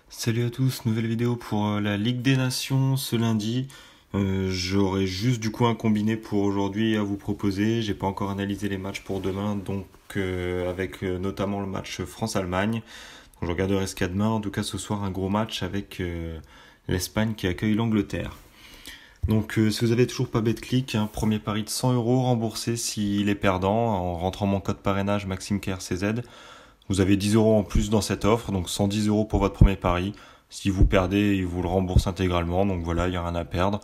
Salut à tous, nouvelle vidéo pour la Ligue des Nations ce lundi. J'aurai juste du coup un combiné pour aujourd'hui à vous proposer. J'ai pas encore analysé les matchs pour demain, donc avec notamment le match France-Allemagne. Donc je regarderai ce qu'il y a demain. En tout cas ce soir un gros match avec l'Espagne qui accueille l'Angleterre. Donc si vous avez toujours pas BetClick, premier pari de 100 euros remboursé s'il est perdant en rentrant mon code parrainage MaximeKRCZ. Vous avez 10 euros en plus dans cette offre, donc 110 euros pour votre premier pari. Si vous perdez, ils vous le remboursent intégralement, donc voilà, il n'y a rien à perdre.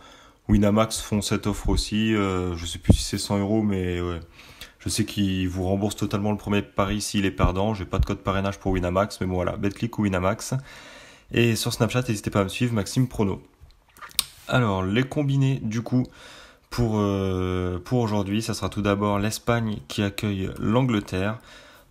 Winamax font cette offre aussi, je sais plus si c'est 100 euros, mais ouais. Je sais qu'ils vous remboursent totalement le premier pari s'il est perdant. J'ai pas de code parrainage pour Winamax, mais bon voilà, BetClick ou Winamax. Et sur Snapchat, n'hésitez pas à me suivre, Maxime Prono. Alors, les combinés, du coup, pour aujourd'hui, ça sera tout d'abord l'Espagne qui accueille l'Angleterre.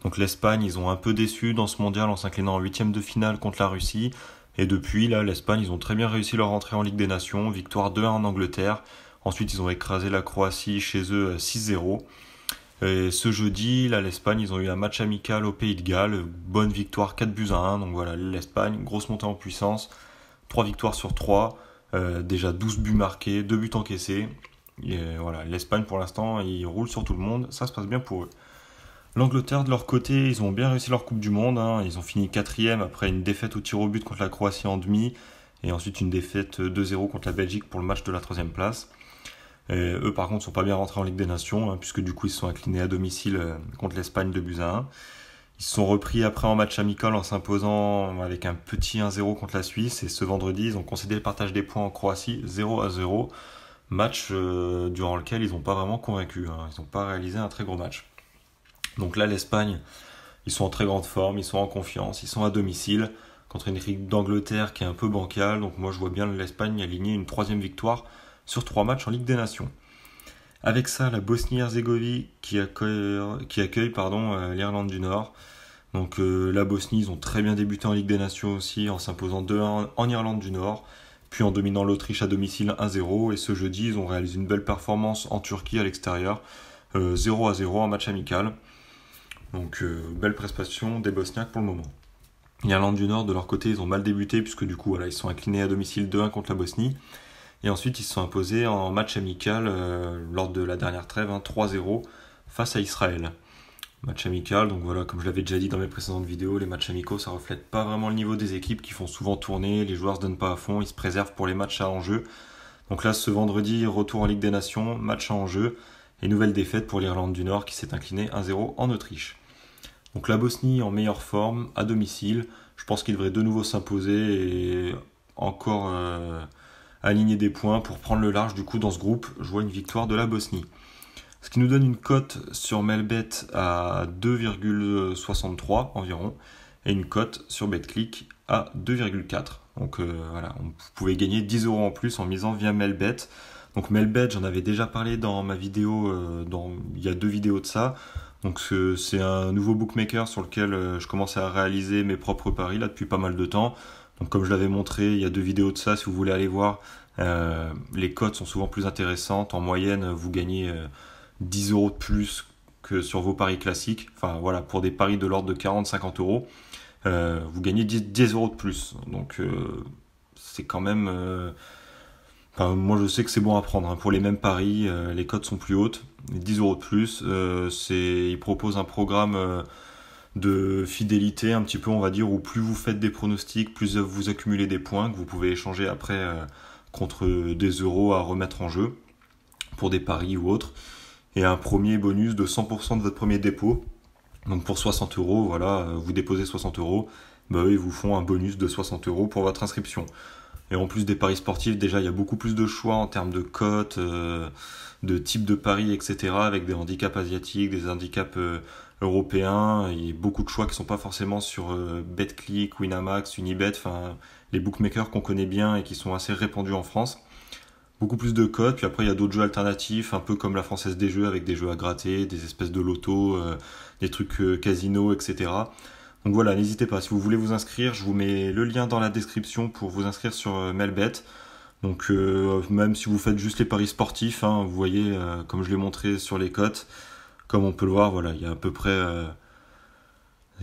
Donc l'Espagne, ils ont un peu déçu dans ce mondial en s'inclinant en huitième de finale contre la Russie. Et depuis, là, l'Espagne, ils ont très bien réussi leur entrée en Ligue des Nations. Victoire 2-1 en Angleterre. Ensuite, ils ont écrasé la Croatie chez eux 6-0. Et ce jeudi, là, l'Espagne, ils ont eu un match amical au Pays de Galles. Bonne victoire 4-1. Donc voilà, l'Espagne, grosse montée en puissance. 3 victoires sur 3. Déjà 12 buts marqués, 2 buts encaissés. Et voilà, l'Espagne, pour l'instant, ils roulent sur tout le monde. Ça se passe bien pour eux. L'Angleterre, de leur côté, ils ont bien réussi leur Coupe du Monde. Ils ont fini quatrième après une défaite au tir au but contre la Croatie en demi. Et ensuite une défaite 2-0 contre la Belgique pour le match de la troisième place. Et eux, par contre, ne sont pas bien rentrés en Ligue des Nations, puisque du coup, ils se sont inclinés à domicile contre l'Espagne 2-1. Ils se sont repris après en match amical en s'imposant avec un petit 1-0 contre la Suisse. Et ce vendredi, ils ont concédé le partage des points en Croatie 0-0. Match durant lequel ils n'ont pas vraiment convaincu. Ils n'ont pas réalisé un très gros match. Donc là, l'Espagne, ils sont en très grande forme, ils sont en confiance, ils sont à domicile contre une équipe d'Angleterre qui est un peu bancale. Donc moi, je vois bien l'Espagne aligner une troisième victoire sur 3 matchs en Ligue des Nations. Avec ça, la Bosnie-Herzégovine qui accueille l'Irlande du Nord. Donc la Bosnie, ils ont très bien débuté en Ligue des Nations aussi en s'imposant 2-1 en Irlande du Nord, puis en dominant l'Autriche à domicile 1-0. Et ce jeudi, ils ont réalisé une belle performance en Turquie à l'extérieur, 0-0 en match amical. Donc belle prestation des Bosniaques pour le moment. L'Irlande du Nord, de leur côté, ils ont mal débuté puisque du coup, voilà, ils sont inclinés à domicile 2-1 contre la Bosnie. Et ensuite, ils se sont imposés en match amical lors de la dernière trêve, 3-0 face à Israël. Match amical, donc voilà, comme je l'avais déjà dit dans mes précédentes vidéos, les matchs amicaux, ça reflète pas vraiment le niveau des équipes qui font souvent tourner, les joueurs se donnent pas à fond, ils se préservent pour les matchs à enjeu. Donc là, ce vendredi, retour en Ligue des Nations, match à enjeu, et nouvelle défaite pour l'Irlande du Nord qui s'est inclinée 1-0 en Autriche. Donc la Bosnie en meilleure forme, à domicile. Je pense qu'il devrait de nouveau s'imposer et encore aligner des points pour prendre le large du coup dans ce groupe. Je vois une victoire de la Bosnie. Ce qui nous donne une cote sur Melbet à 2,63 environ et une cote sur BetClick à 2,4. Donc voilà, vous pouvez gagner 10 euros en plus en misant via Melbet. Donc Melbet, j'en avais déjà parlé dans ma vidéo, il y a 2 vidéos de ça. Donc c'est un nouveau bookmaker sur lequel je commence à réaliser mes propres paris là depuis pas mal de temps. Donc comme je l'avais montré, il y a 2 vidéos de ça si vous voulez aller voir. Les cotes sont souvent plus intéressantes. En moyenne, vous gagnez 10 euros de plus que sur vos paris classiques. Enfin voilà, pour des paris de l'ordre de 40-50 euros, vous gagnez 10 euros de plus. Donc c'est quand même... Enfin, moi je sais que c'est bon à prendre. Pour les mêmes paris, les cotes sont plus hautes. 10 euros de plus. Ils proposent un programme de fidélité un petit peu, on va dire, où plus vous faites des pronostics, plus vous accumulez des points que vous pouvez échanger après contre des euros à remettre en jeu pour des paris ou autres. Et un premier bonus de 100% de votre premier dépôt. Donc pour 60 euros, voilà, vous déposez 60 euros, eux, ils vous font un bonus de 60 euros pour votre inscription. Et en plus des paris sportifs, déjà, il y a beaucoup plus de choix en termes de cotes, de types de paris, etc., avec des handicaps asiatiques, des handicaps européens. Il y a beaucoup de choix qui ne sont pas forcément sur BetClick, Winamax, Unibet, enfin, les bookmakers qu'on connaît bien et qui sont assez répandus en France. Beaucoup plus de codes, puis après il y a d'autres jeux alternatifs, un peu comme la Française des Jeux, avec des jeux à gratter, des espèces de loto, des trucs casino, etc. Donc voilà, n'hésitez pas, si vous voulez vous inscrire, je vous mets le lien dans la description pour vous inscrire sur Melbet. Donc même si vous faites juste les paris sportifs, vous voyez, comme je l'ai montré sur les cotes, comme on peut le voir, voilà, il y a à peu près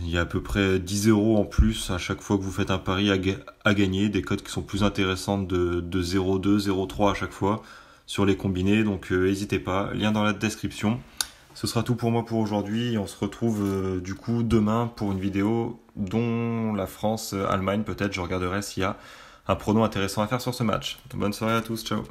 Il y a à peu près 10 euros en plus à chaque fois que vous faites un pari à gagner, des cotes qui sont plus intéressantes de 0,2, 0,3 à chaque fois sur les combinés, donc n'hésitez pas, lien dans la description. Ce sera tout pour moi pour aujourd'hui, on se retrouve du coup demain pour une vidéo dont la France-Allemagne peut-être, je regarderai s'il y a un prono intéressant à faire sur ce match. Bonne soirée à tous, ciao.